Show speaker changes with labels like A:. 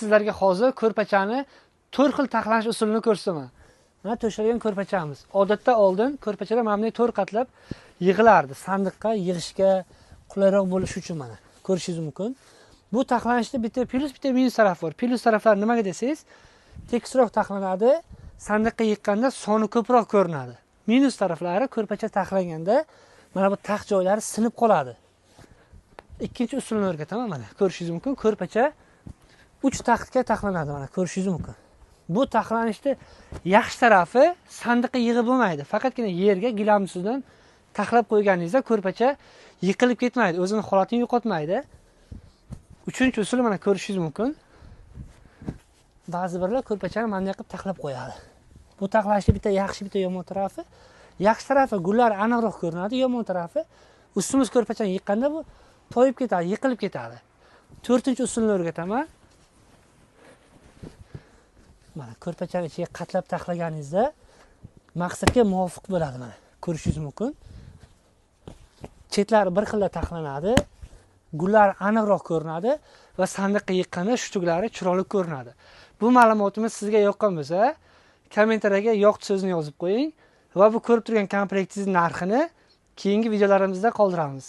A: Sizlarga hozir ko'rpachani 4 xil taxlanish usulini ko'rsataman. Mana to'shalgan ko'rpachamiz. Odatda oldin ko'rpachalar mana bunday 4 qatlab yig'ilardi. Sandiqqa yig'ishga qulayroq bo'lishi uchun mana ko'rishingiz mumkin. Bu taxlanishda bitta plyus, bitta minus taraf bor. Plyus taraflar nimaga desangiz, tekisroq taxlanadi, sandiqqa yiqqanda soni ko'proq ko'rinadi. Minus taraflari ko'rpacha taxlanganda mana bu tax joylari sinib qoladi. Ikkinchi usulni o'rgataman mana. Ko'rishingiz mumkin, ko'rpacha 3 taxtga taxlanadi mana, ko'rishingiz mumkin. Bu taxlanishda yaxshi tarafi sandiqqa yig'ib bo'lmaydi. Faqatgina yerga gilamsidan taxlab qo'yganingizda ko'rpacha yiqilib ketmaydi, o'zini holatini yo'qotmaydi. Uchinchi usul mana ko'rishingiz mumkin. Ba'zi birlar ko'rpachani mana bunday qilib taxlab qo'yadi. Bu taxlashning bitta yaxshi, bitta yomon tarafi. Yaxshi tarafi gullar aniqroq ko'rinadi, yomon tarafi ustimiz ko'rpachani yiqqanda bu to'yib ketadi, yiqilib ketadi. To'rtinchi usulni o'rgataman. Mana ko'rpachani ichiga qatlab taxlaganingizda maqsadga muvofiq bo'ladi mana. Ko'rishingiz mumkin. Chetlari bir xil taxlanadi, gullar aniqroq ko'rinadi va sandiqqa yiqqanda shutuklari chiroyli ko'rinadi. Bu ma'lumotimiz sizga yoqqan bo'lsa, kommentariyaga yoqdi so'zini yozib qo'ying va bu ko'rib turgan komplektingiz narxini keyingi videolarimizda qoldiramiz.